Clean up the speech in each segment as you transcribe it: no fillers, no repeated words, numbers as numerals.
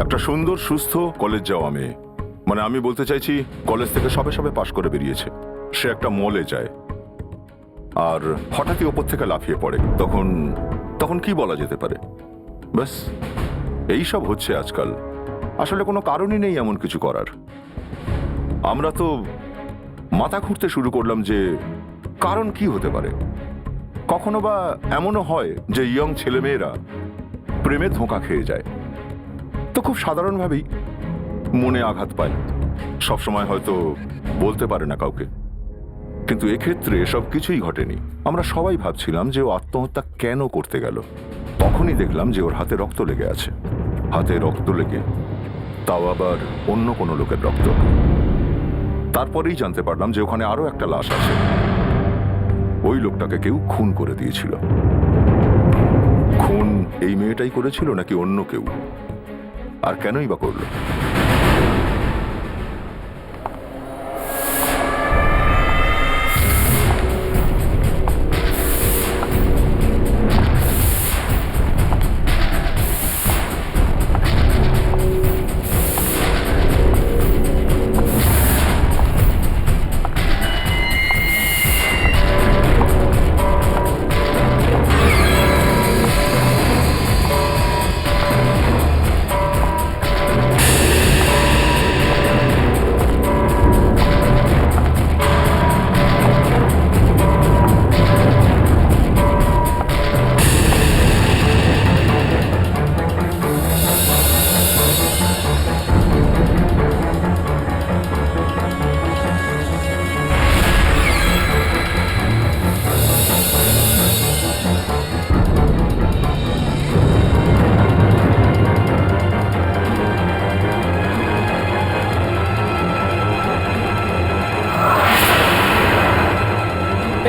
একটা সুন্দর সুস্থ কলেজ যাওয়া মেয়ে, মানে আমি বলতে চাইছি কলেজ থেকে সবে সবে পাশ করে বেরিয়েছে। সে একটা মলে যায় আর হঠাৎই ওপর থেকে লাফিয়ে পড়ে। তখন তখন কি বলা যেতে পারে? ব্যাস এই সব হচ্ছে আজকাল। আসলে কোনো কারণই নেই এমন কিছু করার। আমরা তো মাথা খুঁড়তে শুরু করলাম যে কারণ কি হতে পারে। কখনো বা এমনও হয় যে ইয়ং ছেলেমেয়েরা প্রেমে ধোঁকা খেয়ে যায়, তো খুব সাধারণভাবেই মনে আঘাত পায়। সবসময় হয়তো বলতে পারে না কাউকে, কিন্তু এক্ষেত্রে এসব কিছুই ঘটেনি। আমরা সবাই ভাবছিলাম যে ও আত্মহত্যা কেন করতে গেল। তখনই দেখলাম যে ওর হাতে রক্ত লেগে আছে। হাতে রক্ত লেগে, তাও আবার অন্য কোনো লোকের রক্ত। তারপরেই জানতে পারলাম যে ওখানে আরো একটা লাশ আছে। ওই লোকটাকে কেউ খুন করে দিয়েছিল। খুন এই মেয়েটাই করেছিল নাকি অন্য কেউ? আর কেনই বা করলো?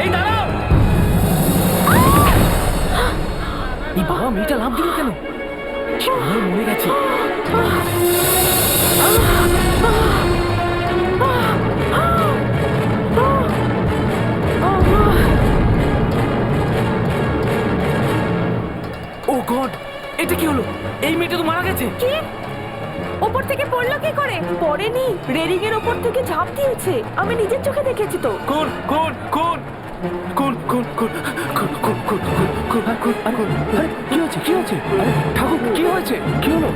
এই দাঁড়াও! এই বাবা মেয়েটা লাফ দিল কেন? আমার মরে গেছে। ও গড, এটা কি হলো? এই মেয়েটা তো মারা গেছে। কি? ওপর থেকে পড়লো কি করে? পড়েনি, রেলিং এর ওপর থেকে ঝাঁপ দিয়েছে। আমি নিজের চোখে দেখেছি তো। কোন কোন কোন কোন কোন কোন কোন কোন কোন কোন কোন কোন? আরে কি হয়েছে? কি হয়েছে? আরে ঠাকুর, কি হয়েছে? কি হলো?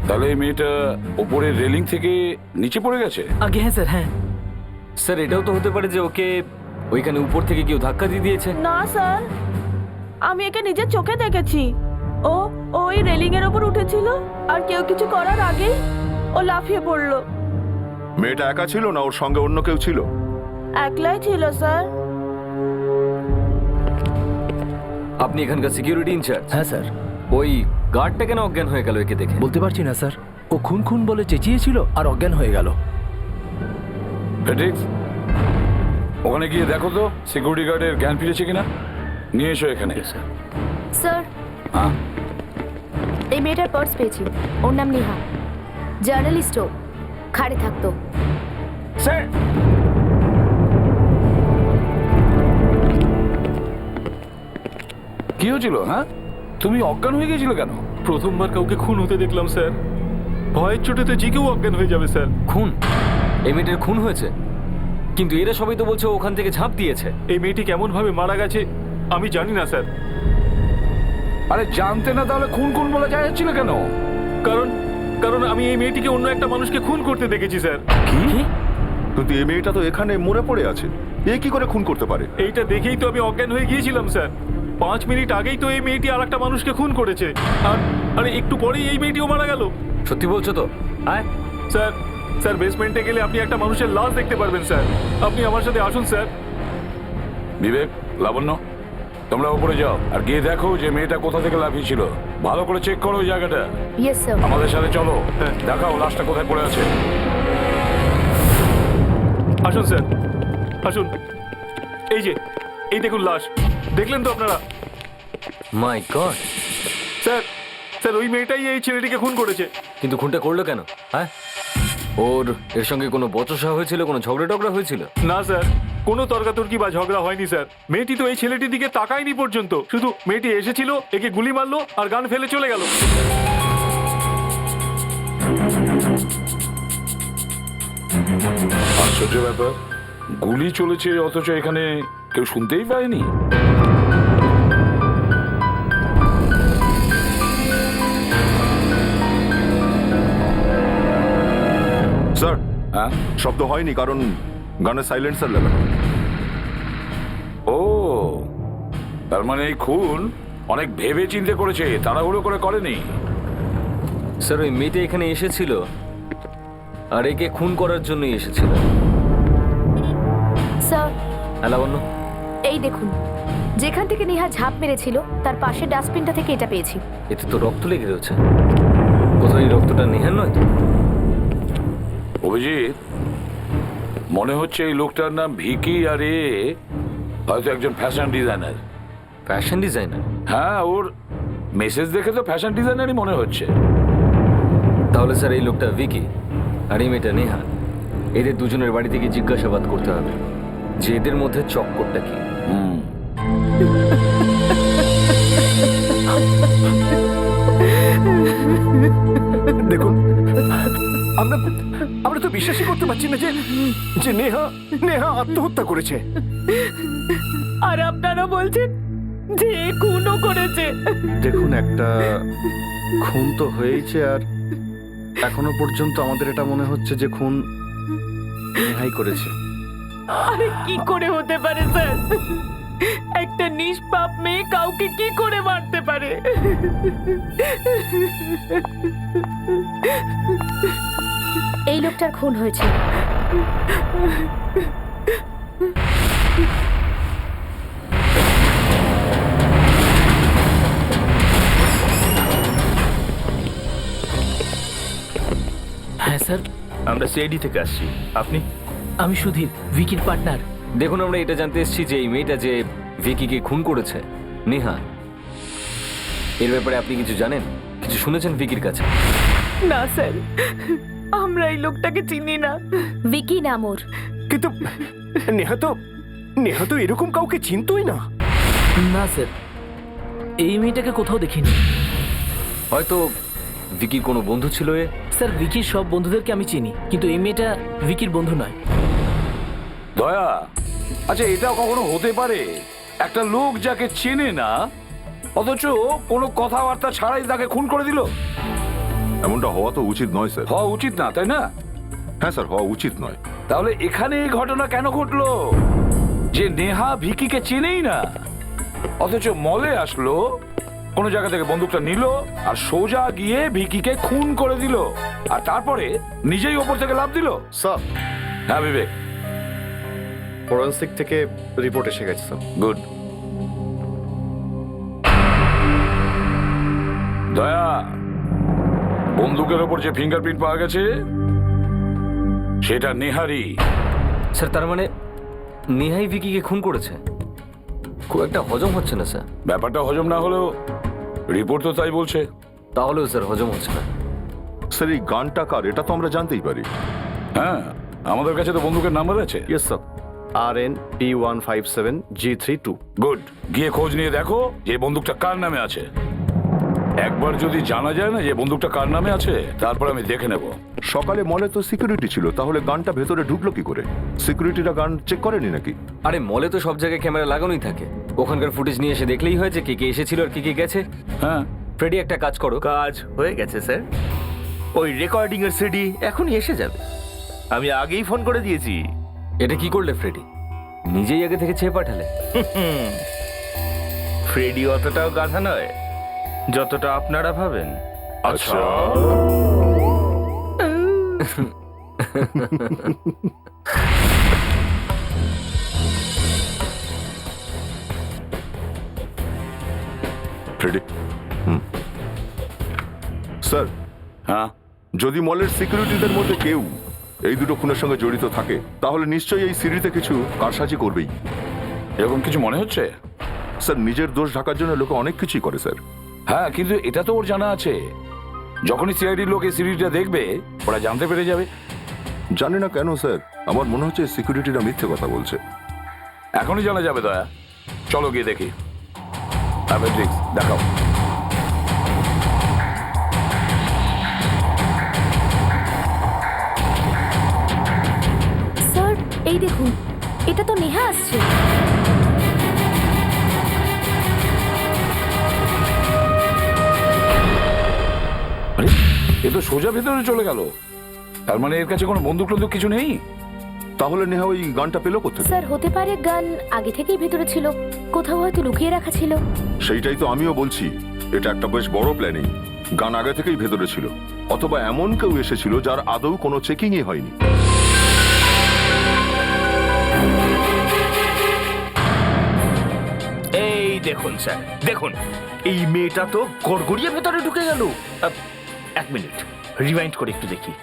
তাহলে এই মেয়েটা ওপরের রেলিং থেকে নিচে পড়ে গেছে? আগে হ্যাঁ স্যার, হ্যাঁ স্যার। এটাও তো হতে পারে যে ওকে ওইখানে উপর থেকে কেউ ধাক্কা দিয়ে দিয়েছে। না স্যার, আমি একে নিজের চোখে দেখেছি। ও ওই রেলিং এর ওপর উঠেছিল আর কেউ কিছু করার আগেই ও লাফিয়ে পড়লো। মেয়েটা একা ছিল না ওর সঙ্গে অন্য কেউ ছিল? একলাই ছিল স্যার। আপনি এখানকার সিকিউরিটি ইনচার্জ? হ্যাঁ স্যার। ওই গার্ডটা কেন অজ্ঞান হয়ে গেল একে দেখে? বলতে পারছি না স্যার, ও খুন খুন বলে চেঁচিয়েছিল আর অজ্ঞান হয়ে গেল। ফেডিক্স, ওখানে গিয়ে দেখো তো সিকিউরিটি গার্ডের জ্ঞান ফিরেছে কিনা। নিয়ে এসো এখানে। স্যার, হ্যাঁ, এই মেয়েটার পার্স পেয়েছি। ওর নাম নেহা, জার্নালিস্টও, খাড়ে থাকতো। স্যার। কি হয়েছিল? হ্যাঁ, তুমি অজ্ঞান হয়ে গিয়েছিল কেন? প্রথমবার কাউকে খুন হতে দেখলাম স্যার। ভয়ের চোটে তো যে কেউ অজ্ঞান হয়ে যাবে স্যার। খুন? এই মেয়েটার খুন হয়েছে? কিন্তু এরা সবাই তো বলছে ওখান থেকে ঝাঁপ দিয়েছে। এই মেয়েটি কেমন ভাবে মারা গেছে আমি জানি না স্যার। আরে জানতে না তাহলে খুন খুন বলে যাচ্ছিল কেন? কারণ কারণ আমি এই মেয়েটিকে অন্য একটা মানুষকে খুন করতে দেখেছি স্যার। কি? কিন্তু এই মেয়েটা তো এখানে মরে পড়ে আছে, এ কি করে খুন করতে পারে? এইটা দেখেই তো আমি অজ্ঞান হয়ে গিয়েছিলাম স্যার। 5 মিনিট আগেই তো এই মেয়েটি আর একটা মানুষকে খুন করেছে, আর আরে একটু পরেই এই মেয়েটিও মারা গেল। সত্যি বলছো তো? হ্যাঁ স্যার। স্যার, বেসমেন্টে গেলে আপনি একটা মানুষের লাশ দেখতে পারবেন স্যার। আপনি আমার সাথে আসুন স্যার। বিবেক, লাবণ্য, তোমরা উপরে যাও আর গিয়ে দেখো যে মেয়েটা কোথা থেকে লাফিয়েছিল। ভালো করে চেক করো ওই জায়গাটা। Yes sir. আমাদের সাথে চলো, দেখাও লাশটা কোথায় পড়ে আছে। আসুন স্যার, আসুন। এই যে, এই দেখুন লাশ। দেখলেন তো আপনারা? মাই গড! স্যার, স্যার ওই মেয়েটাই এই ছেলেটিকে খুন করেছে। কিন্তু খুনটা করলো কেন? হ্যাঁ, ওর এর সঙ্গে কোনো বচসা হয়েছিল, কোনো ঝগড়া টগড়া হয়েছিল? না স্যার, কোনো তর্কাতর্কি বা ঝগড়া হয়নি স্যার। মেয়েটি তো এই ছেলেটির দিকে তাকায়নি পর্যন্ত, শুধু মেয়েটি এসেছিল, একে গুলি মারলো আর গান ফেলে চলে গেল। আশ্চর্য ব্যাপার, গুলি চলেছে অথচ এখানে কেউ শুনতেই পায়নি। স্যার হ্যাঁ, শব্দ হয়নি কারণ গানের সাইলেন্সার লাগানো। ও তার মানে এই খুন অনেক ভেবে চিন্তে করেছে, তাড়াহুড়ো করে করেনি। স্যার ওই মেয়েটা এখানে এসেছিল আর একে খুন করার জন্যই এসেছিল। স্যার, হ্যাঁ লাবণ্য, এই দেখুন, যেখান থেকে নেহা ঝাঁপ মেরেছিল তার পাশে ডাস্টবিনটা থেকে এটা পেয়েছি। এতে তো রক্ত লেগে রয়েছে। কোথাও এই রক্তটা নেহার নয় তো? অভিজিৎ, মনে হচ্ছে এই লোকটার নাম ভিকি, আর এ হয়তো একজন ফ্যাশন ডিজাইনার। Fashion designer? হ্যাঁ, ওর মেসেজ দেখে তো ফ্যাশন ডিজাইনারই মনে হচ্ছে। তাহলে স্যার এই লোকটা ভিকি আর এই মেয়েটা নেহা, এদের দুজনের বাড়ি থেকে জিজ্ঞাসাবাদ করতে হবে যে এদের মধ্যে চক্করটা কি। হুম, দেখুন, আমরা আমরা তো বিশ্বাসই করতে পারছি না যে যে নেহা নেহা আত্মহত্যা করেছে। আর আপনারা বলছেন যে এ খুনও করেছে। দেখুন, একটা খুন তো হয়েছে, আর এখনো পর্যন্ত আমাদের এটা মনে হচ্ছে যে খুন নেহাই করেছে। আরে কি করে হতে পারে স্যার? একটা নিষ্পাপ মেয়ে কাউকে কি করে মারতে পারে? এই লোকটার খুন হয়েছে। হ্যাঁ স্যার, আমরা সিআইডি থেকে আসছি। আপনি? আমি সুধীর, ভিকির পার্টনার। দেখুন, আমরা এটা জানতে এসেছি যে এই মেয়েটা যে ভিকিকে খুন করেছে, নেহা, এর ব্যাপারে আপনি কিছু জানেন? কিছু শুনেছেন ভিকির কাছে? না স্যার, আমরা এই লোকটাকে চিনি না। ভিকি নাম ওর। কিন্তু নেহা তো এরকম কাউকে চিনতই না। না স্যার, এই মেয়েটাকে কোথাও দেখিনি। হয়তো ভিকির কোনো বন্ধু ছিল এ। স্যার, ভিকির সব বন্ধুদেরকে আমি চিনি, কিন্তু এই মেয়েটা ভিকির বন্ধু নয়। দয়া, আচ্ছা এটা কখনো হতে পারে একটা লোক যাকে চেনে না অথচ কোনো কথাবার্তা ছাড়াই তাকে খুন করে দিল? এমনটা হওয়া তো উচিত নয় স্যার। হওয়া উচিত না, তাই না? হ্যাঁ স্যার, হওয়া উচিত নয়। তাহলে এখানে এই ঘটনা কেন ঘটলো যে নেহা ভিকিকে চেনেই না অথচ মলে আসলো, কোনো জায়গা থেকে বন্দুকটা নিল আর সোজা গিয়ে ভিকিকে খুন করে দিল, আর তারপরে নিজেই ওপর থেকে লাফ দিল? স্যার, হ্যাঁ বিবেক, ফরেন্সিক থেকে রিপোর্ট এসে গেছে স্যার। গুড। দয়া, বন্দুকের ওপর যে ফিঙ্গারপ্রিন্ট পাওয়া গেছে সেটা নেহারি। স্যার, তার মানে নেহাই ভিকিকে খুন করেছে? খুব একটা হজম হচ্ছে না স্যার। ব্যাপারটা হজম না হলেও রিপোর্ট তো তাই বলছে। তাহলেও স্যার হজম হচ্ছে না। স্যার, এই গানটা কার এটা তো আমরা জানতেই পারি। হ্যাঁ, আমাদের কাছে তো বন্দুকের নাম্বার আছে। Yes sir, RN-P157G32। গুড, গিয়ে খোঁজ নিয়ে দেখো যে বন্দুকটা কার নামে আছে। একবার যদি জানা যায় না যে বন্দুকটা কার নামে আছে, তারপর আমি দেখে নেব। সকালে মলে তো সিকিউরিটি ছিল, তাহলে গানটা ভেতরে ঢুকলো কি করে? সিকিউরিটিরা গান চেক করেনি নাকি? আরে মলে তো সব জায়গায় ক্যামেরা লাগানোই থাকে, ওখানকার ফুটেজ নিয়ে এসে দেখলেই হয় যে কে কে এসেছিল আর কে কে গেছে। হ্যাঁ, ফ্রেডি, একটা কাজ করো। কাজ হয়ে গেছে স্যার, ওই রেকর্ডিং এর সিডি এখনই এসে যাবে। আমি আগেই ফোন করে দিয়েছি। এটা কি করলে ফ্রেডি? নিজেই আগে থেকে চেয়ে পাঠালে? ফ্রেডি অতটাও গাধা নয় যতটা আপনারা ভাবেন। আচ্ছা। ফ্রেডি। স্যার, হ্যাঁ, যদি মলের সিকিউরিটিদের মধ্যে কেউ এই দুটো খুনের সঙ্গে জড়িত থাকে, তাহলে নিশ্চয়ই এই সিঁড়িতে কিছু কারসাজি করবেই। এরকম কিছু মনে হচ্ছে? স্যার, নিজের দোষ ঢাকার জন্য লোকে অনেক কিছুই করে স্যার। হ্যাঁ, কিন্তু এটা তো ওর জানা আছে, যখনই সিআইডির লোক এই সিরিজটা দেখবে ওরা জানতে পেরে যাবে। জানি না কেন স্যার, আমার মনে হচ্ছে সিকিউরিটিরা মিথ্যে কথা বলছে। এখনই জানা যাবে দয়া। চলো গিয়ে দেখি। ফেডরিক্স, দেখাও। স্যার এই দেখুন, এটা তো নেহা আসছে। আরে এ তো সোজা ভেতরে চলে গেল। তার মানে এর কাছে কোনো বন্দুক টন্দুক কিছু নেই। তাহলে নেহা ওই গানটা পেলো কোথেকে? স্যার হতে পারে গান আগে থেকেই ভেতরে ছিল, কোথাও হয়তো লুকিয়ে রাখা ছিল। সেইটাই তো আমিও বলছি, এটা একটা বেশ বড় প্ল্যানিং। গান আগে থেকেই ভেতরে ছিল, অথবা এমন কেউ এসেছিল যার আদৌ কোনো চেকিংই হয়নি। এই দেখুন স্যার, দেখুন এই মেয়েটা তো গড়গড়িয়ে ভেতরে ঢুকে গেল। এক মিনিট, রিমাইন্ড করে একটু দেখি।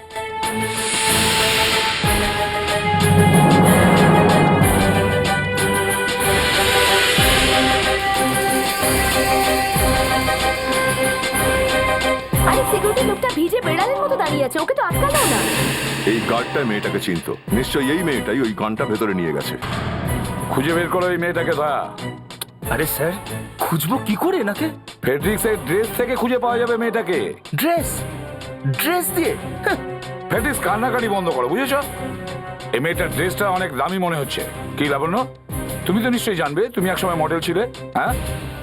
আরে সিকিউরিটি লোকটা ভিজে বেড়ালের মতো দাঁড়িয়ে আছে, ওকে তো আটকালো না। এই গার্ডটা মেয়েটাকে চিনতো, নিশ্চয়ই এই মেয়েটাই ওই গানটা ভেতরে নিয়ে গেছে। খুঁজে বের করো এই মেয়েটাকে দয়া। আরে স্যার, খুঁজবো কি করে এনাকে? ফেডরিক্সের ড্রেস থেকে খুঁজে পাওয়া যাবে মেয়েটাকে। ড্রেস ড্রেস দিয়ে? ফেডরিক্স, কান্নাকাটি বন্ধ করো, বুঝেছ? এই মেয়েটার ড্রেসটা অনেক দামি মনে হচ্ছে। কি লাবণ্য, তুমি তো নিশ্চয়ই জানবে, তুমি একসময় মডেল ছিলে। হ্যাঁ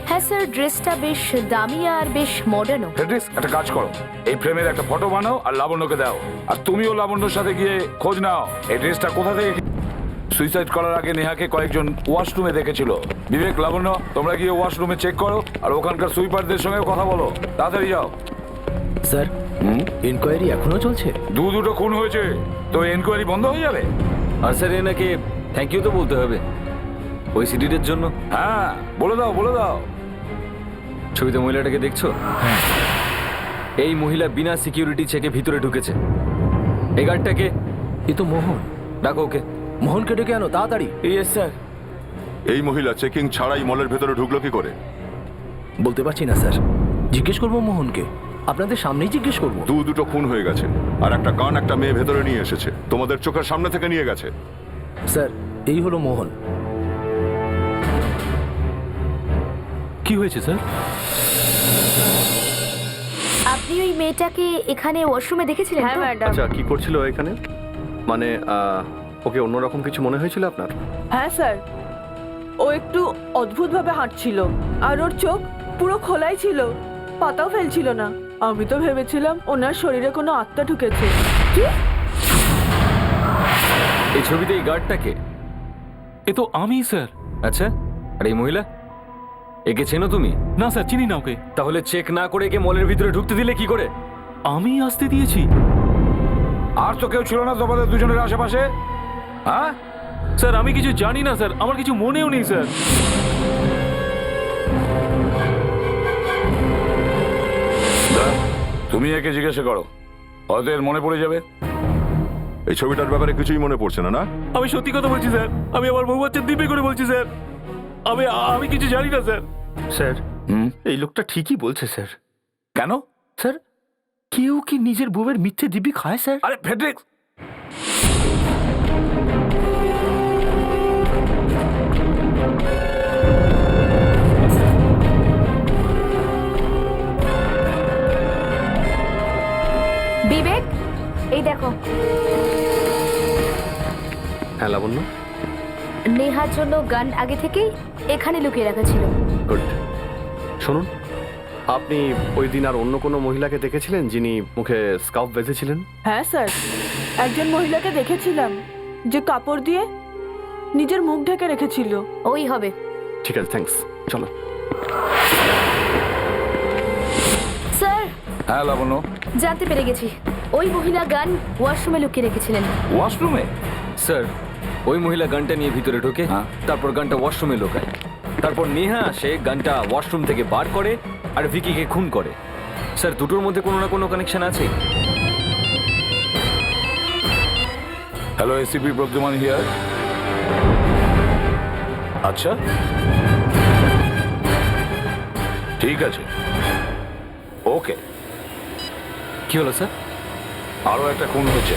হ্যাঁ স্যার, ড্রেসটা বেশ দামি আর বেশ মডার্নও। ফেডরিক্স, একটা কাজ করো, এই ফ্রেমের একটা ফটো বানাও আর লাবণ্যকে দাও। আর তুমিও লাবণ্যর সাথে গিয়ে খোঁজ নাও এই ড্রেসটা কোথা থেকে। সুইসাইড করার আগে নেহাকে কয়েকজন ওয়াশরুমে দেখেছিল। বিবেক, লাবণ্য, তোমরা গিয়ে ওয়াশরুমে চেক করো আর ওখানকার সুইপারদের সঙ্গে কথা বলো। তাড়াতাড়ি যাও। স্যার, ইনকোয়ারি এখনো চলছে? দুটো খুন হয়েছে, তো এনকোয়ারি বন্ধ হয়ে যাবে? আর স্যার এনাকে থ্যাংক ইউ তো বলতে হবে ওই সিডিটের জন্য। হ্যাঁ, বলে দাও বলে দাও। ছবিতে মহিলাটাকে দেখছো? এই মহিলা বিনা সিকিউরিটি চেকে ভিতরে ঢুকেছে। এই গার্ডটাকে, এ তো মোহন। ডাকো ওকে। মোহনকে ডেকে আনো তাড়াতাড়ি। Yes sir. এই মহিলা চেকিং ছাড়াই মলের ভেতরে ঢুকলো কি করে? বলতে পারছি না স্যার, জিজ্ঞেস করবো মোহনকে, আপনাদের সামনেই জিজ্ঞেস করবো। দুটো খুন হয়ে গেছে, আর একটা গান একটা মেয়ে ভেতরে নিয়ে এসেছে, তোমাদের চোখের সামনে থেকে নিয়ে গেছে। স্যার এই হলো মোহন। কি হয়েছে স্যার? আপনি ওই মেয়েটাকে এখানে ওয়াশরুমে দেখেছিলেন? হ্যাঁ তো? ম্যাডাম। আচ্ছা, কি করছিল এখানে? মানে ওকে অন্যরকম কিছু মনে হয়েছিল আপনার? হ্যাঁ স্যার, ও একটু অদ্ভুতভাবে হাঁটছিল আর ওর চোখ পুরো খোলাই ছিল, পাতাও ফেলছিল না। আমি তো ভেবেছিলাম ওনার শরীরে কোনো আত্মা ঢুকেছে। কি? এই ছবিতে এই গার্ডটাকে? এ তো আমি স্যার। আচ্ছা, আর এই মহিলা, একে চেনো তুমি? না স্যার, চিনি না ওকে। তাহলে চেক না করে একে মলের ভিতরে ঢুকতে দিলে কি করে? আমি আসতে দিয়েছি। আর তো কেউ ছিল না তোমাদের দুজনের আশেপাশে? হ্যাঁ স্যার আমি কিছু জানি না স্যার, আমার কিছু মনেও নেই স্যার। তুমি একে জিজ্ঞাসা করো, হয়তো এর মনে পড়ে যাবে। এই ছবিটার ব্যাপারে কিছুই মনে পড়ছে না? না, আমি সত্যি কথা বলছি স্যার, আমি আমার বউ বাচ্চা দিব্যি করে বলছি স্যার, আমি কিছু জানি না স্যার। স্যার, এই লোকটা ঠিকই বলছে স্যার। কেন? স্যার, কেউ কি নিজের বউয়ের মিথ্যে দিব্যি খায় স্যার? আরে ফেডরিক্স, বিবেক, এই দেখো, হ্যাঁ লাবণ্য, নেহার জন্য গান আগে থেকেই এখানে লুকিয়ে রাখা ছিল। গুড। শুনুন, আপনি ওই দিন আর অন্য কোনো মহিলাকে দেখেছিলেন যিনি মুখে স্কার্ফ বেঁধেছিলেন? হ্যাঁ স্যার, একজন মহিলাকে দেখেছিলাম যে কাপড় দিয়ে নিজের মুখ ঢেকে রেখেছিল। ওই হবে। ঠিক আছে, থ্যাঙ্কস, চলো। স্যার, হ্যাঁ লাবণ্য, জানতে পেরে গেছি, ওই মহিলা গান ওয়াশরুমে লুকিয়ে রেখেছিলেন। ওয়াশরুমে? স্যার, ওই মহিলা গানটা নিয়ে ভিতরে ঢোকে, হ্যাঁ। তারপর গানটা ওয়াশরুমে লোকায়, তারপর নেহা আসে, গানটা ওয়াশরুম থেকে বার করে আর ভিকিকে খুন করে। স্যার, দুটোর মধ্যে কোনো না কোনো কানেকশন আছে। Hello, ACP Pradyuman here. আচ্ছা, ঠিক আছে, ওকে। কি হলো স্যার? আরো একটা খুন হয়েছে।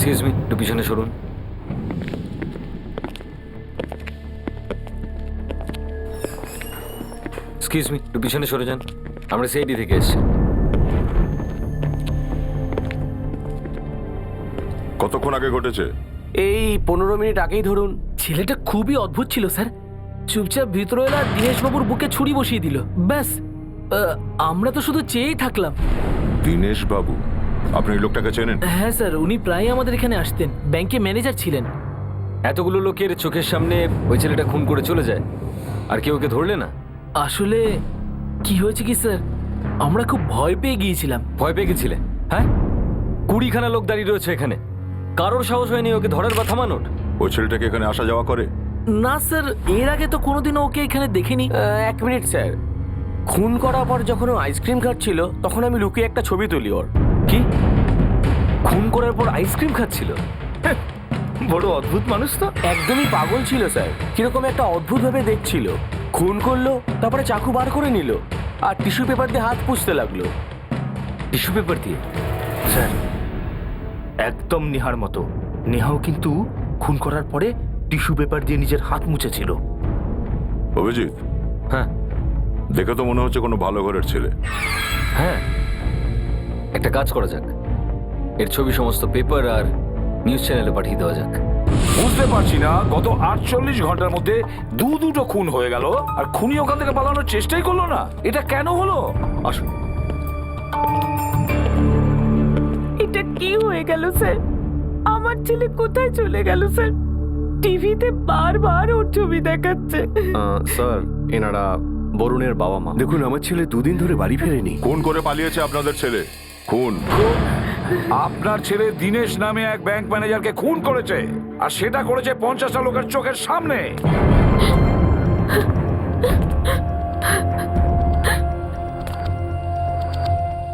এক্সকিউজ মি, একটু পিছনে সরুন। এক্সকিউজ মি, একটু পিছনে সরে যান। আমরা সিআইডি থেকে এসেছি। কতক্ষণ আগে ঘটেছে? এই 15 মিনিট আগেই ধরুন। ছেলেটা খুবই অদ্ভুত ছিল স্যার। চুপচাপ ভিতরে এলো আর দীনেশবাবুর বুকে ছুরি বসিয়ে দিল, ব্যাস। আমরা তো শুধু চেয়েই থাকলাম। দীনেশ বাবু, আপনি এই লোকটাকে চেনেন? হ্যাঁ স্যার, উনি প্রায় আমাদের এখানে আসতেন, ব্যাংকে ম্যানেজার ছিলেন। এতগুলো লোকের চোখের সামনে ওই ছেলেটা খুন করে চলে যায়, আর কেউ ওকে ধরলে না? আসলে কি হয়েছে কি স্যার, আমরা খুব ভয় পেয়ে গিয়েছিলাম। ভয় পেয়ে গেছিলে? হ্যাঁ, 20খানা লোক দাঁড়িয়ে রয়েছে এখানে, কারোর সাহস হয়নি ওকে ধরার বা থামানোর? ওই ছেলেটাকে এখানে আসা যাওয়া করে? না স্যার, এর আগে তো কোনোদিনও ওকে এখানে দেখিনি। 1 মিনিট স্যার, খুন করার পর যখন ও আইসক্রিম খাচ্ছিল তখন আমি লুকিয়ে একটা ছবি তুলি ওর। কি? খুন করার পর আইসক্রিম খাচ্ছিল? বড় অদ্ভুত মানুষ তো। একদমই পাগল ছিল স্যার, কিরকম একটা অদ্ভুত ভাবে দেখছিল। খুন করলো, তারপরে চাকু বার করে নিল আর টিস্যু পেপার দিয়ে হাত পুছতে লাগলো। টিস্যু পেপার দিয়ে? স্যার, একদম নেহার মতো। নেহাও কিন্তু খুন করার পরে টিস্যু পেপার দিয়ে নিজের হাত মুছেছিল। অভিজিৎ, হ্যাঁ দেখে তো মনে হচ্ছে কোনো ভালো ঘরের ছেলে। হ্যাঁ, একটা কাজ করা যাক, এর ছবি সমস্ত পেপার আর নিউজ চ্যানেলে পাঠিয়ে দেওয়া যাক। বুঝতে পারছি না, গত 48 ঘন্টার মধ্যে দুটো খুন হয়ে গেল আর খুনি ওখান থেকে পালানোর চেষ্টাই করলো না। এটা কেন হলো? আসুন। এটা কি হয়ে গেল স্যার? আমার ছেলে কোথায় চলে গেল স্যার? টিভিতে বারবার ওর ছবি দেখাচ্ছে। স্যার, এনারা বরুণের বাবা মা। দেখুন, আমার ছেলে 2 দিন ধরে বাড়ি ফেরেনি। খুন করে পালিয়েছে আপনাদের ছেলে। খুন? আপনার ছেলে দীনেশ নামে এক ব্যাংক ম্যানেজারকে খুন করেছে, আর সেটা করেছে 50টা লোকের চোখের সামনে।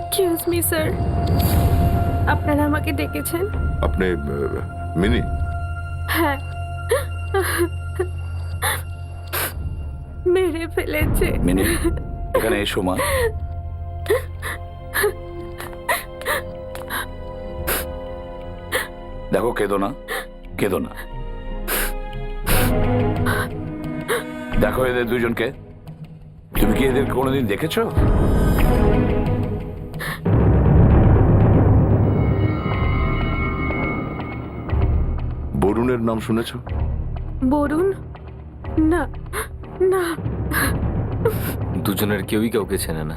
এক্সকিউজ মি স্যার, আপনারা আমাকে ডেকেছেন? আপনি মিনি? হ্যাঁ, মেরে ফেলেছে। মিনি, এখানে এসো মা। দেখো, কেঁদো না, কেঁদো না। দেখো এদের দুজনকে, তুমি কি এদের কোনোদিন দেখেছো? বরুণের নাম শুনেছ? বরুণ? না না। দুজনের কেউই কাউকে চেনে না।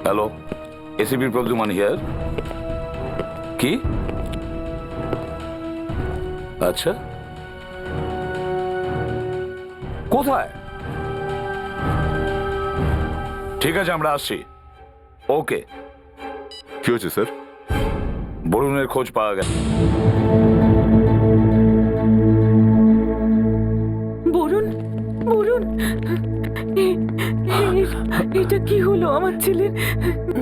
Hello, ACP Pradyuman here. কি? আচ্ছা, কোথায়? ঠিক আছে, আমরা আসছি। ওকে। কি হয়েছে স্যার? বরুণের খোঁজ পাওয়া গেছে। বরুণ, বরুণ, এটা কি হলো? আমার ছেলের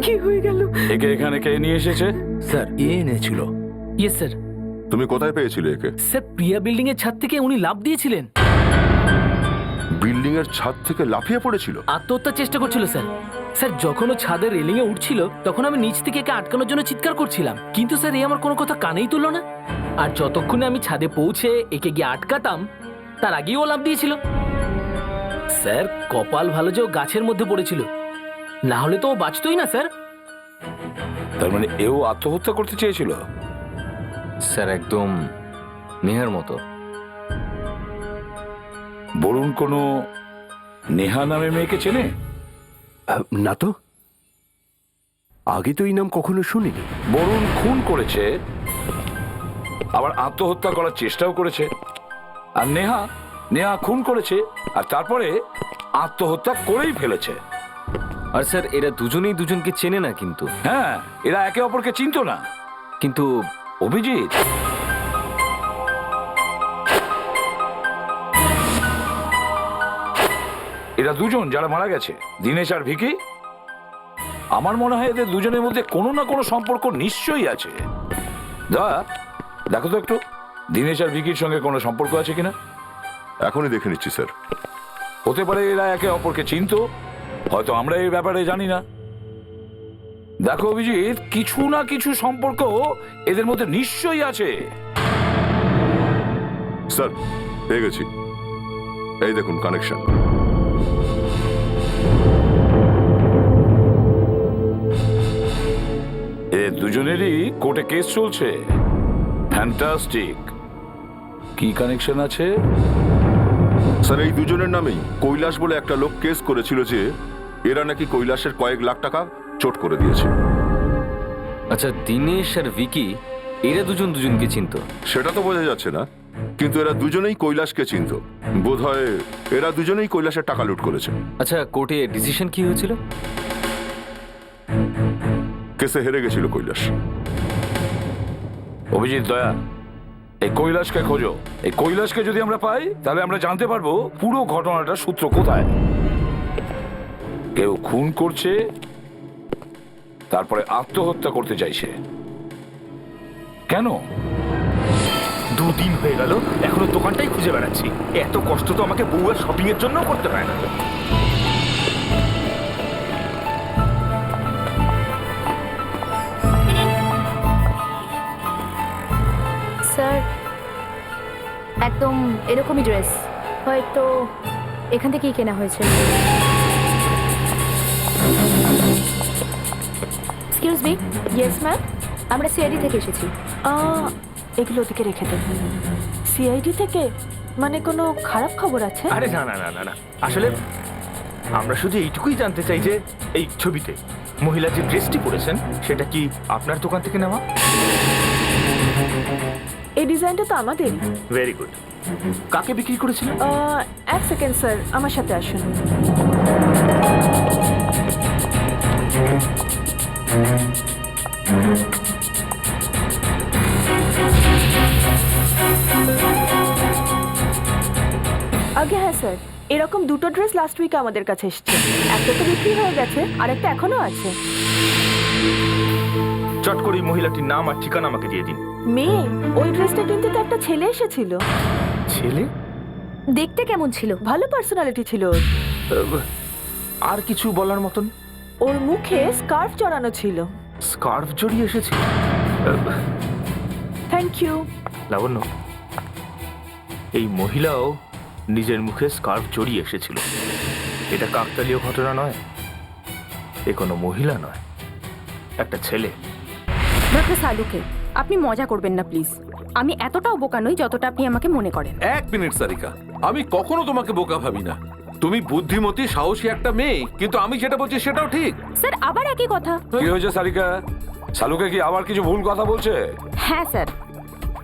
কি হয়ে গেল? একে এখানে কে নিয়ে এসেছে? স্যার, এনেছিল। Yes sir. তুমি কোথায় পেয়েছিলে একে? স্যার, প্রিয়া বিল্ডিং এর ছাদ থেকে উনি লাফ দিয়েছিলেন। বিল্ডিং এর ছাদ থেকে লাফিয়ে পড়েছিল? আত্মহত্যার চেষ্টা করছিল স্যার। স্যার, যখন ও ছাদের রেলিং এ উঠছিল তখন আমি নিচ থেকে একে আটকানোর জন্য চিৎকার করছিলাম, কিন্তু স্যার এ আমার কোনো কথা কানেই তুললো না। আর যতক্ষণে আমি ছাদে পৌঁছে একে গিয়ে আটকাতাম তার আগেই ও লাফ দিয়েছিল। স্যার, কপাল ভালো যে ও গাছের মধ্যে পড়েছিল, না হলে তো ও বাঁচতই না স্যার। তার মানে এও আত্মহত্যা করতে চেয়েছিল? স্যার, একদম নেহার মতো। বরুণ কোনো নেহা নামে মেয়েকে চেনে? না তো, আগে তো এই নাম কখনো শুনিনি। বরুণ খুন করেছে, আবার আত্মহত্যা করার চেষ্টাও করেছে। আর নেহা, নেহা খুন করেছে আর তারপরে আত্মহত্যা করেই ফেলেছে। আর স্যার, এরা দুজনেই দুজনকে চেনে না কিন্তু। হ্যাঁ, এরা একে অপরকে চিনতো না। কিন্তু অভিজিৎ, এরা দুজন যারা মারা গেছে, দীনেশ আর ভিকি, আমার মনে হয় এদের দুজনের মধ্যে কোনো না কোনো সম্পর্ক নিশ্চয়ই আছে। দেখো তো একটু, দীনেশ আর ভিকির সঙ্গে কোনো সম্পর্ক আছে কিনা। এখনই দেখে নিচ্ছি স্যার। হতে পারে এরা একে অপরকে চিনতো, হয়তো আমরা এই ব্যাপারে জানি না। দেখো অভিজিৎ, কিছু না কিছু সম্পর্ক এদের মধ্যে নিশ্চয়ই আছে। স্যার পেয়ে গেছি, এই দেখুন কানেকশন। এ দুজনেরই কোর্টে কেস চলছে। ফ্যান্টাস্টিক। কি কানেকশন আছে? স্যার এই দুজনের নামেই কৈলাস বলে একটা লোক কেস করেছিল যে এরা নাকি কৈলাসের কয়েক লাখ টাকা চোট করে দিয়েছে। আচ্ছা, দীনেশ আর ভিকি এরা দুজন দুজনকে চিনতো? সেটা তো বোঝা যাচ্ছে না, কিন্তু এরা দুজনেই কৈলাসকে চিনত। বোধহয় এরা দুজনেই কৈলাসের টাকা লুট করেছে। আচ্ছা, কোর্টে ডিসিশন কি হয়েছিল? কেসে হেরে গেছিল কৈলাস। অভিজিৎ, দয়া, এই কৈলাসকে খোঁজো। এই কৈলাসকে যদি আমরা পাই তাহলে আমরা জানতে পারবো পুরো ঘটনাটার সূত্র কোথায়। কেউ খুন করছে, তারপরে আত্মহত্যা করতে চাইছে। কেন? 2 দিন হয়ে গেল, এখনো দোকানটাই খুঁজে বেড়াচ্ছি। এত কষ্ট তো আমাকে বউয়ের শপিং এর জন্য করতে হয় না। স্যার, একদম এরকমই ড্রেস, হয়তো এখান থেকেই কেনা হয়েছে। Excuse me. Yes ma'am. আমরা সিআইডি থেকে এসেছি। এগুলো ওদিকে রেখে দেন। সিআইডি থেকে? মানে কোনো খারাপ খবর আছে? আরে না না না না না, আসলে আমরা শুধু এইটুকুই জানতে চাই যে এই ছবিতে মহিলা যে ড্রেসটি পরেছেন সেটা কি আপনার দোকান থেকে নেওয়া? এই ডিজাইনটা তো আমাদেরই। Very good. কাকে বিক্রি করেছিলেন? এক সেকেন্ড স্যার, আমার সাথে আসুন। আগে হ্যাঁ স্যার, এরকম 2টো ড্রেস লাস্ট উইকে আমাদের কাছে এসেছে। একটা তো বিক্রি হয়ে গেছে, আর একটা এখনো আছে। চট করে এই মহিলাটির নাম আর ঠিকানা আমাকে দিয়ে দিন। মেয়ে? ওই ড্রেসটা কিনতে তো একটা ছেলে এসেছিল। ছেলে? দেখতে কেমন ছিল? ভালো পার্সোনালিটি ছিল ওর। আর কিছু বলার মতন? ওর মুখে স্কার্ফ জড়ানো ছিল। স্কার্ফ জড়িয়ে এসেছে? Thank you. লাবণ্য, এই মহিলাও নিজের মুখে স্কার্ফ জড়িয়ে এসেছিল। এটা কাকতালীয় ঘটনা নয়, এ কোনো মহিলা নয়, একটা ছেলে। ডক্টর সালুকে, আপনি মজা করবেন না প্লিজ। আমি এতটাও বোকা নই যতটা আপনি আমাকে মনে করেন। 1 মিনিট সারিকা, আমি কখনো তোমাকে বোকা ভাবি না। তুমি বুদ্ধিমতী, সাহসী একটা মেয়ে, কিন্তু আমি যেটা বলছি সেটাও ঠিক। স্যার, আবার একই কথা? কি হয়েছে সারিকা? সালুকে কি আবার কিছু ভুল কথা বলছে? হ্যাঁ স্যার,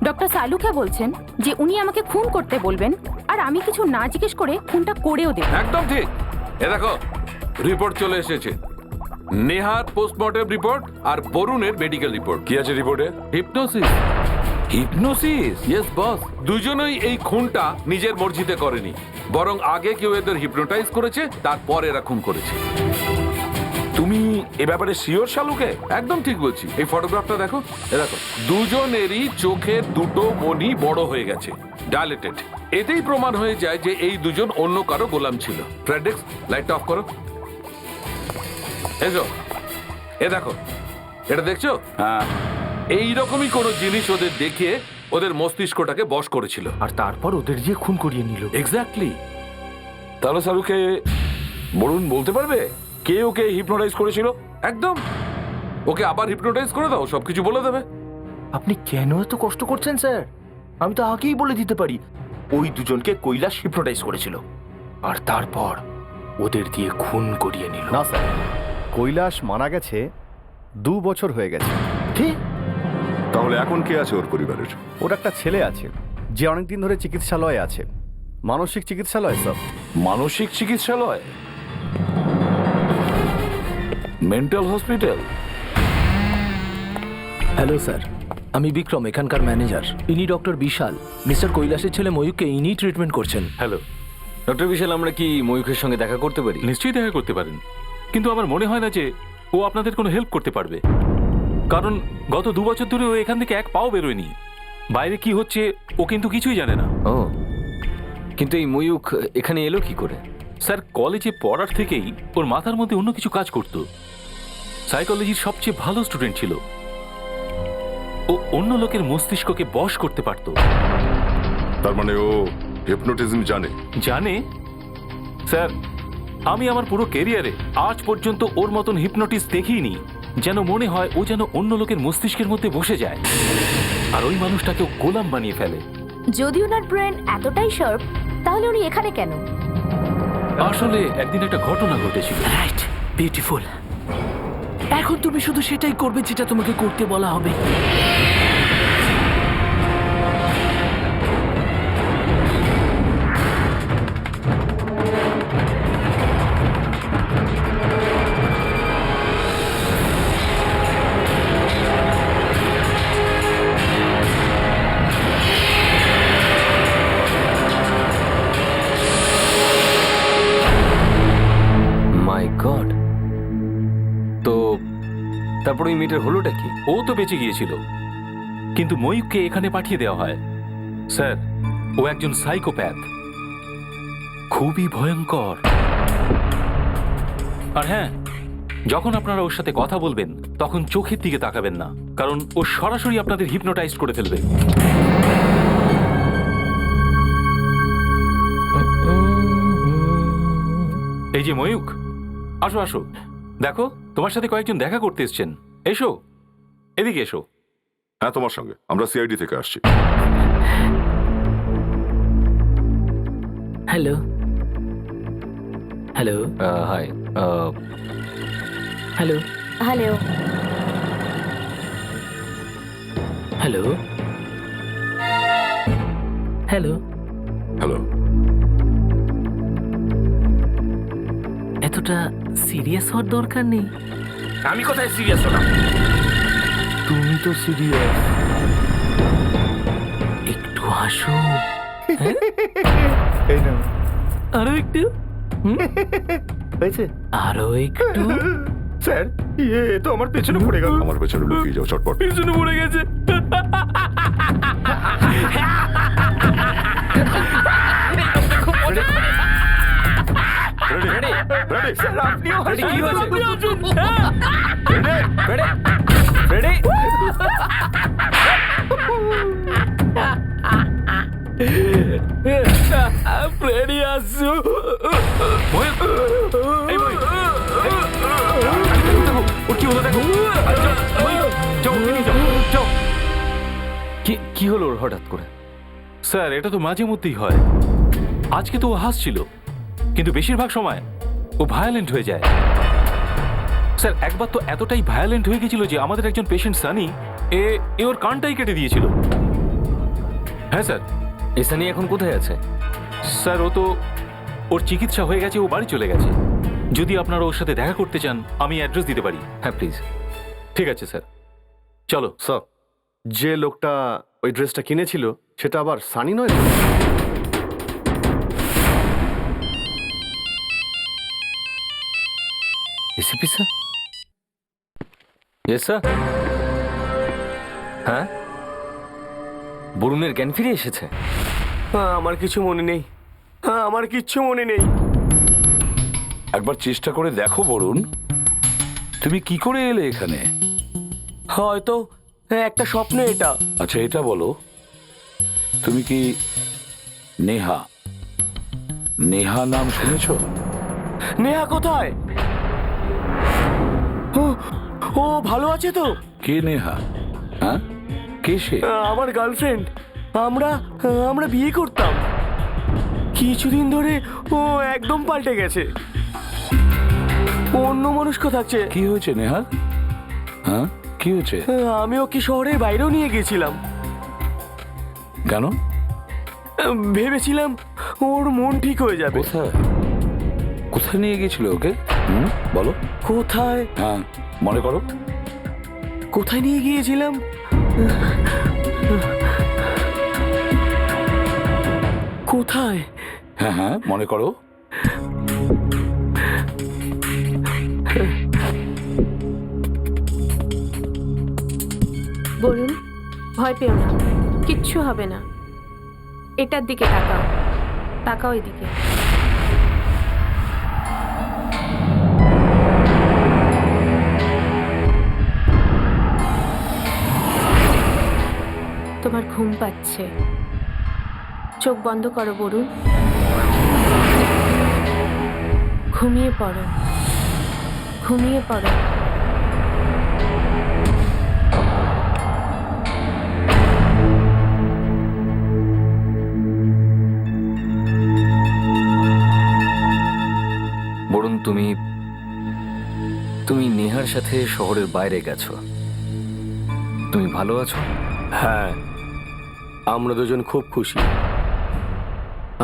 ডক্টর সালুকে বলছেন যে উনি আমাকে খুন করতে বলবেন, আর আমি কিছু না জিজ্ঞেস করে খুনটা করেও দেব। একদম ঠিক। এ দেখো, রিপোর্ট চলে এসেছে। নেহার পোস্টমর্টেম রিপোর্ট আর বরুণের মেডিকেল রিপোর্ট। কি আছে রিপোর্টে? হিপনোসিস। হিপনোসিস? Yes boss. দুজনেই এই খুনটা নিজের মর্জিতে করেনি, বরং আগে কেউ এদের হিপনোটাইজ করেছে, তারপর এরা খুন করেছে। তুমি এ ব্যাপারে শিওর শালুকে? একদম ঠিক বলছি। এই ফটোগ্রাফটা দেখো, এ দেখো, দুজনেরই চোখের দুটো মনি বড় হয়ে গেছে, ডাইলেটেড। এতেই প্রমাণ হয়ে যায় যে এই দুজন অন্য কারো গোলাম ছিল। ফ্রেডরিক্স, লাইটটা অফ করো। এসো, এ দেখো, এটা দেখছো? হ্যাঁ। এইরকমই কোনো জিনিস ওদের দেখিয়ে ওদের মস্তিষ্কটাকে বশ করেছিল, আর তারপর ওদের দিয়ে খুন করিয়ে নিল। এক্স্যাক্টলি। তাহলে সালুকে বলুন, বলতে পারবে কে ওকে হিপনোটাইজ করেছিল? একদম। ওকে আবার হিপনোটাইজ করে দাও, সবকিছু বলে দেবে। আপনি কেন এত কষ্ট করছেন স্যার? আমি তো আগেই বলে দিতে পারি, ওই দুজনকে কৈলাস হিপনোটাইজ করেছিল, আর তারপর ওদের দিয়ে খুন করিয়ে নিল। না স্যার, কৈলাস মারা গেছে 2 বছর হয়ে গেছে। কি? তাহলে এখন কে আছে ওর পরিবারের? ওর একটা ছেলে আছে যে অনেকদিন ধরে চিকিৎসালয়ে আছে, মানসিক চিকিৎসালয় সব। মানসিক চিকিৎসালয়? Mental hospital? হ্যালো স্যার, আমি বিক্রম, এখানকার ম্যানেজার। ইনি ডক্টর বিশাল, মিস্টার কৈলাসের ছেলে ময়ূককে ইনি ট্রিটমেন্ট করছেন। হ্যালো ডক্টর বিশাল, আমরা কি ময়ূখের সঙ্গে দেখা করতে পারি? নিশ্চয়ই দেখা করতে পারেন, কিন্তু আমার মনে হয় না যে ও আপনাদের কোনো হেল্প করতে পারবে, কারণ গত 2 বছর ধরে ও এখান থেকে এক পাও বেরোয়নি। বাইরে কি হচ্ছে ও কিন্তু কিছুই জানে না। ও, কিন্তু এই ময়ূখ এখানে এলো কি করে? স্যার, কলেজে পড়ার থেকেই ওর মাথার মধ্যে অন্য কিছু কাজ করতো। সাইকোলজির সবচেয়ে ভালো স্টুডেন্ট ছিল। ও অন্য লোকের মস্তিষ্ককে বশ করতে পারত। তার মানে ও হিপনোটিজম জানে। জানে স্যার, আমি আমার পুরো ক্যারিয়ারে আজ পর্যন্ত ওর মতন হিপনোটিস দেখিনি। যেন মনে হয় ও যেন অন্য লোকের মস্তিষ্কের মধ্যে বসে যায় আর ওই মানুষটাকে গোলাম বানিয়ে ফেলে। যদি ওনার ব্রেন এতটাই শার্প, তাহলে উনি এখানে কেন? আসলে একদিন একটা ঘটনা ঘটেছিল। Right, beautiful. এখন তুমি শুধু সেটাই করবে যেটা তোমাকে করতে বলা হবে। মাই গড। তো তারপর ওই মেয়েটার হলোটা কি? ও তো বেঁচে গিয়েছিল, কিন্তু ময়ূককে এখানে পাঠিয়ে দেওয়া হয়। স্যার, ও একজন সাইকোপ্যাথ, খুবই ভয়ঙ্কর। আর হ্যাঁ, যখন আপনারা ওর সাথে কথা বলবেন তখন চোখের দিকে তাকাবেন না, কারণ ও সরাসরি আপনাদের হিপনোটাইজ করে ফেলবে। এই যে ময়ূক, আসো আসো, দেখো তোমার সাথে কয়েকজন দেখা করতে এসছেন। এসো, এদিকে এসো। হ্যাঁ, তোমার সঙ্গে। আমরা সিআইডি থেকে আসছি। Hello hello hi. Hello hello, hello hello. Hello. এতটা সিরিয়াস হওয়ার দরকার নেই। আমি কোথায় সিরিয়াস হলাম? তুমি তো সিরিয়াস। একটু হাসো। হ্যাঁ? আরো একটু। হয়েছে? আরো একটু। স্যার, এ তো আমার পেছনে পড়ে গেল। আমার পেছনে লুকিয়ে যাও চটপট। পিছনে পড়ে গেছে। স্যার, আপনিও হাসুন। কি হয়েছে? ফ্রেডি আসছো? এই ময়ূক, ওর কি হলো দেখো। যাও, এদিকে যাও, যাও। কি হলো ওর হঠাৎ করে? স্যার, এটা তো মাঝে মধ্যেই হয়। আজকে তো ও হাসছিল, কিন্তু বেশিরভাগ সময় ও ভায়োলেন্ট হয়ে যায়। স্যার, একবার তো এতটাই ভায়োলেন্ট হয়ে গেছিল যে আমাদের একজন পেশেন্ট সানি এ ওর কানটাই কেটে দিয়েছিল। হ্যাঁ স্যার। এসানি এখন কোথায় আছে? স্যার, ও তো ওর চিকিৎসা হয়ে গেছে, ও বাড়ি চলে গেছে। যদি আপনারা ওর সাথে দেখা করতে চান আমি অ্যাড্রেস দিতে পারি। হ্যাঁ প্লিজ। ঠিক আছে স্যার, চলো। স্যার, যে লোকটা ওই ড্রেসটা কিনেছিল সেটা আবার সানি নয় তো? ACP sir? Yes sir. হ্যাঁ, বরুণের জ্ঞান ফিরে এসেছে? আমার কিছু মনে নেই। আমার কিচ্ছু মনে নেই। একবার চেষ্টা করে দেখো বরুণ, তুমি কি করে এলে এখানে? হয়তো একটা স্বপ্ন এটা। আচ্ছা, এটা বলো, তুমি কি নেহা নেহা নাম শুনেছো? নেহা কোথায়? ও ভালো আছে তো? কে নেহা? হ্যাঁ, কে সে? আমার গার্লফ্রেন্ড। আমরা বিয়ে করতাম। কিছুদিন ধরে ও একদম পাল্টে গেছে। অন্য মনস্ক থাকছে। কি হয়েছে নেহার? হ্যাঁ, কি হয়েছে? আমি ওকে শহরের বাইরেও নিয়ে গেছিলাম। কেন? ভেবেছিলাম ওর মন ঠিক হয়ে যাবে। কোথায় কোথায় নিয়ে গেছিল ওকে? বলো। কোথায়? হ্যাঁ, মনে করো। কোথায় নিয়ে গিয়েছিলাম? কোথায়? হ্যাঁ হ্যাঁ, মনে করো। বলুন, ভয় পেও না, কিচ্ছু হবে না। এটার দিকে তাকাও, তাকাও এদিকে। পাচ্ছে। চোখ বন্ধ করো বরুণ, ঘুমিয়ে পড়ো, ঘুমিয়ে পড়ো। বরুণ, তুমি তুমি নেহার সাথে শহরের বাইরে গেছো, তুমি ভালো আছো? হ্যাঁ, আমরা দুজন খুব খুশি।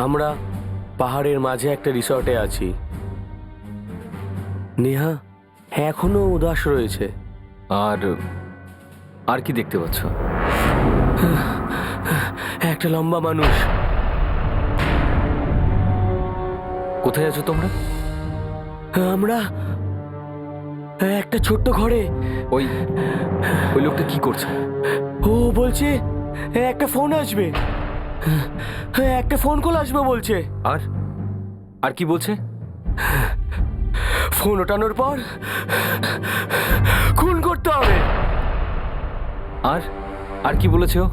আমরা পাহাড়ের মাঝে একটা রিসর্টে আছি। নেহা এখনো উদাস রয়েছে। আর আর কি দেখতে পাচ্ছ? একটা লম্বা মানুষ। কোথায় আছো তোমরা? আমরা একটা ছোট্ট ঘরে। ওই ওই লোকটা কি করছে? ও বলছে একটা ফোন আসবে, একটা ফোন কল আসবে বলছে। আর আর কি বলছে? ফোন ওঠানোর পর খুন করতে হবে। আর আর কি বলেছে ও?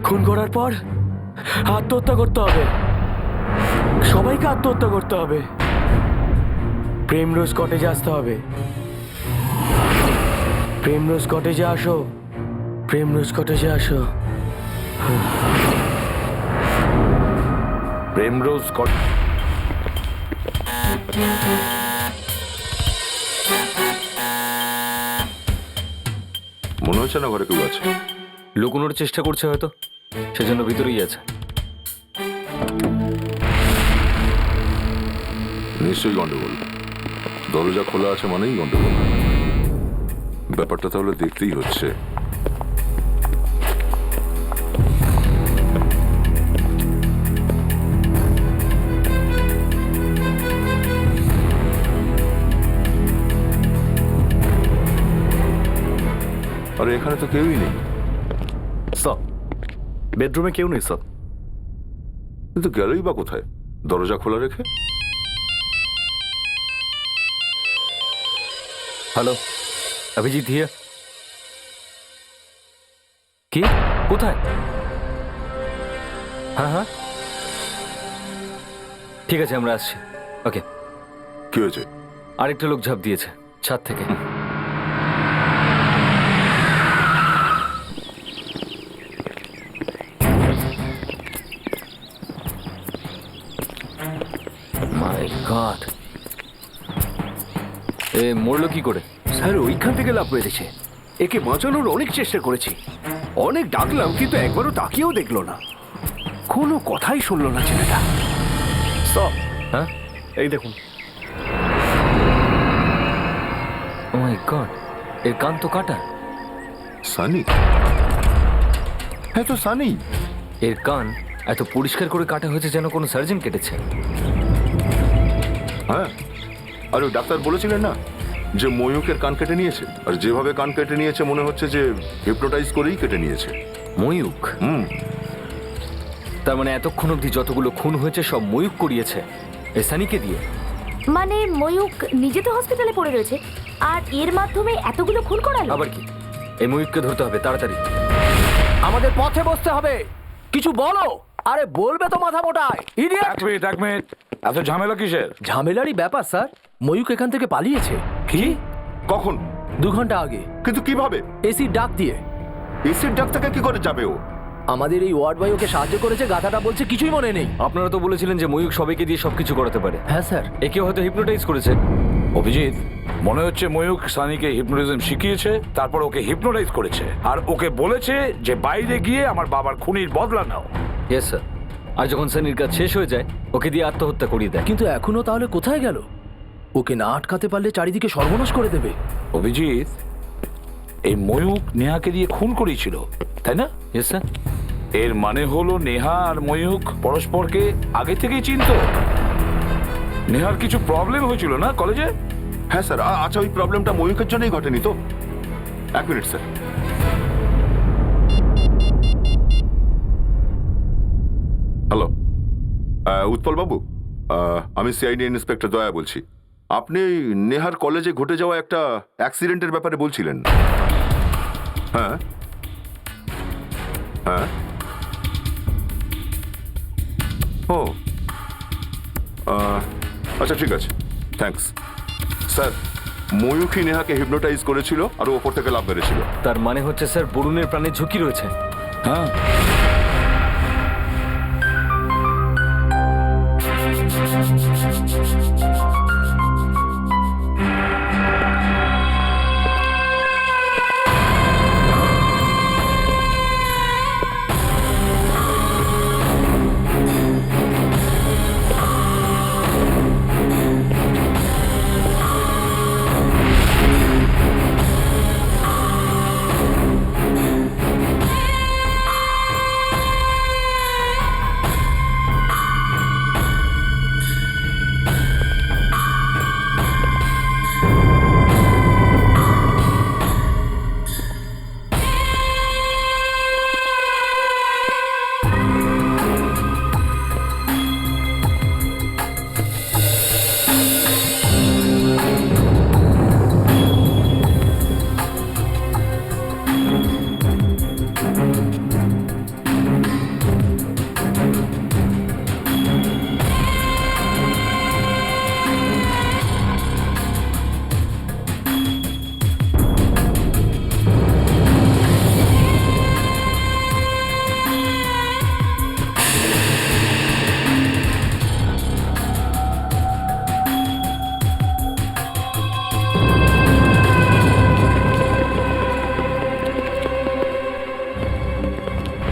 খুন করার পর আত্মহত্যা করতে হবে, সবাইকে আত্মহত্যা করতে হবে। প্রেম রোজ কটেজে আসতে হবে। প্রেম রোজ কটেজে আসো, প্রেম রোজ কটেজে আসো। প্রেমরোজ মনে হচ্ছে না ঘরে কেউ আছে। লুকোনোর চেষ্টা করছে হয়তো, সেজন্য ভিতরেই আছে। নিশ্চয়ই গন্ডগোল। দরজা খোলা আছে মানেই গন্ডগোল। ব্যাপারটা তাহলে দেখতেই হচ্ছে। আরে এখানে তো কেউই নেই। স্যার, বেডরুমে কেউ নেই স্যার। কিন্তু গেলই বা কোথায় দরজা খোলা রেখে? Hello, Abhijit here. কি? কোথায়? হ্যাঁ হ্যাঁ, ঠিক আছে, আমরা আসছি। ওকে। কি হয়েছে? আরেকটা লোক ঝাঁপ দিয়েছে ছাদ থেকে। মাই গড, এ মরলো কি করে? স্যার ওইখান থেকে লাভ মেরেছে। একে বাঁচানোর অনেক চেষ্টা করেছি, অনেক ডাকলাম, কিন্তু একবারও তাকিয়েও দেখলো না, কোনো কথাই শুনলো না ছেলেটা। স্যার, হ্যাঁ, এই দেখুন। ও মাই গড, এর কান তো কাটা। সানি? হ্যাঁ তো সানি। এর কান এত পরিষ্কার করে কাটা হয়েছে যেন কোনো সার্জন কেটেছে। হ্যাঁ, আর ওই ডাক্তার বলেছিলেন না যে ময়ূকের কান কেটে নিয়েছে, আর যেভাবে কান কেটে নিয়েছে মনে হচ্ছে যে হিপনোটাইজ করেই কেটে নিয়েছে। ময়ূক? তার মানে এতক্ষণ অবধি যতগুলো খুন হয়েছে সব ময়ূক করিয়েছে এ সানিকে দিয়ে? মানে ময়ূক নিজে তো হসপিটালে পড়ে রয়েছে, আর এর মাধ্যমে এতগুলো খুন করালো? আবার কি? এই ময়ূককে ধরতে হবে তাড়াতাড়ি। আমাদের পথে বসতে হবে, কিছু বলো। আরে বলবে তো মাথা মোটায়, ইডিয়েট। এক মিনিট, এত ঝামেলা কিসের? ঝামেলারই ব্যাপার স্যার। ময়ূক এখান থেকে পালিয়েছে। কি? কখন? 2 ঘন্টা আগে। কিন্তু কিভাবে? এসি ডাক দিয়ে। এসির ডাক্তারকে কি করে যাবে ও? আমাদের এই ওয়ার্ড বয় ওকে সাহায্য করেছে, গাধাটা বলছে কিছুই মনে নেই। আপনারা তো বলেছিলেন যে ময়ূক সবাইকে দিয়ে সবকিছু করাতে পারে। হ্যাঁ স্যার। একে হয়তো হিপনোটাইজ করেছে। অভিজিৎ, মনে হচ্ছে ময়ূক সানিকে হিপনোটিজম শিখিয়েছে, তারপর ওকে হিপনোটাইজ করেছে, আর ওকে বলেছে যে বাইরে গিয়ে আমার বাবার খুনির বদলা নাও। Yes sir. আর যখন সানির কাজ শেষ হয়ে যায় ওকে দিয়ে আত্মহত্যা করিয়ে দেয়। কিন্তু এখনো তাহলে কোথায় গেল? ওকে না আটকাতে পারলে চারিদিকে সর্বনাশ করে দেবে। অভিজিৎ, এই ময়ূক নেহাকে দিয়ে খুন করিয়েছিল, তাই না? Yes sir. এর মানে হলো নেহা আর ময়ূক পরস্পরকে আগে থেকেই চিনতো। নেহার কিছু প্রবলেম হয়েছিল না কলেজে? হ্যাঁ স্যার। আচ্ছা, ওই প্রবলেমটা ময়ূকের জন্যই ঘটেনি তো? 1 মিনিট স্যার। হ্যালো, উৎপল বাবু, আমি সিআইডি ইন্সপেক্টর দয়া বলছি। আপনি নেহার কলেজে ঘটে যাওয়া একটা অ্যাক্সিডেন্টের ব্যাপারে বলছিলেন। হ্যাঁ হ্যাঁ ও আচ্ছা ঠিক আছে, থ্যাঙ্কস। স্যার, ময়ূখী নেহাকে হিপনোটাইজ করেছিল আর ও ওপর থেকে লাফ মেরেছিল। তার মানে হচ্ছে স্যার বরুণের প্রাণের ঝুঁকি রয়েছে। হ্যাঁ,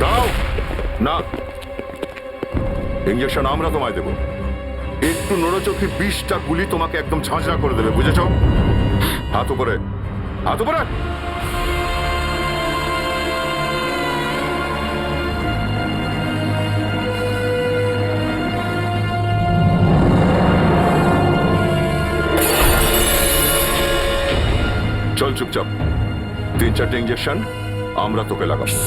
দাঁড়াও। না, ইঞ্জেকশন আমরা তোমায় দেবো। একটু নড়চোখে 20টা গুলি তোমাকে একদম ঝাঁঝরা করে দেবে, বুঝেছ? হাত উপরে, হাত উপরে। চল চুপচাপ, 3-4টে ইঞ্জেকশন আমরা তোকে লাগাবো।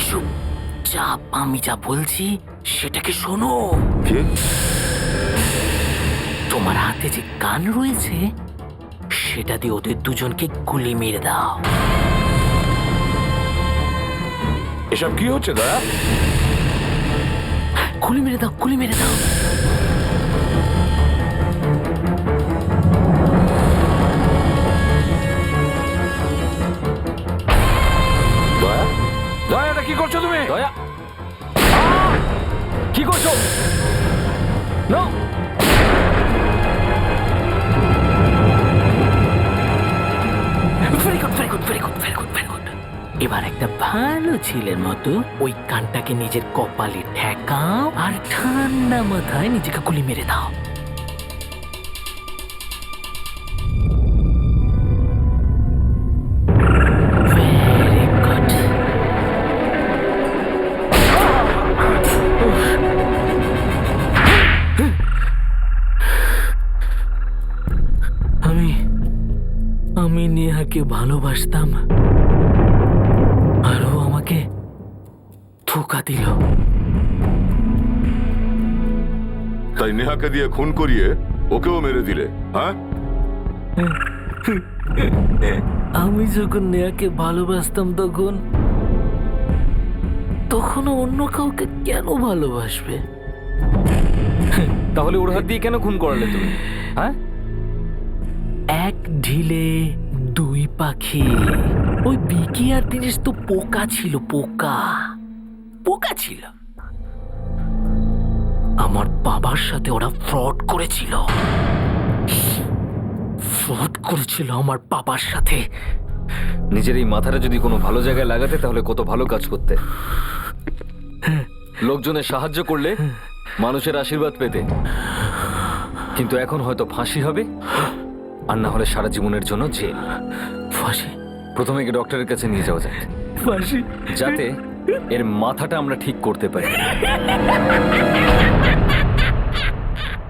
চুপচাপ, আমি যা বলছি সেটাকে শোনো। কি? তোমার হাতে যে গান রয়েছে সেটা দিয়ে ওদের দুজনকে গুলি মেরে দাও। এসব কি হচ্ছে দয়া? গুলি মেরে দাও, গুলি মেরে দাও। দয়া, দয়া, এটা কি করছো তুমি? দয়া, কি করছো? No, very good, very good, very good, very good, very good. এবার একটা ভালো ছেলের মতো ওই কানটাকে নিজের কপালে ঠেকাও আর ঠান্ডা মাথায় নিজেকে গুলি মেরে দাও। Very good. আমি নেহাকে ভালোবাসতাম আর ও আমাকে ধোঁকা দিল। তাই নেহাকে দিয়ে খুন করিয়ে ওকেও মেরে দিলে, হ্যাঁ? আমি যখন নেহাকে ভালোবাসতাম তখন অন্য কাউকে কেন ভালোবাসবে? তাহলে ওর হাত দিয়ে কেন খুন করালে তুমি? হ্যাঁ, এক ঢিলে দুই পাখি। ওই বিকি আর দিনেশ তো পোকা ছিল, পোকা ছিল। আমার বাবার সাথে ওরা ফ্রড করেছিল আমার বাবার সাথে। নিজের এই মাথাটা যদি কোনো ভালো জায়গায় লাগাতে তাহলে কত ভালো কাজ করতে। লোকজনের সাহায্য করলে মানুষের আশীর্বাদ পেতে। কিন্তু এখন হয়তো ফাঁসি হবে, আর না হলে সারা জীবনের জন্য জেল। ফাঁসি? প্রথমে কি ডক্টরের কাছে নিয়ে যাওয়া যাক, ফাঁসি? যাতে এর মাথাটা আমরা ঠিক করতে পারি।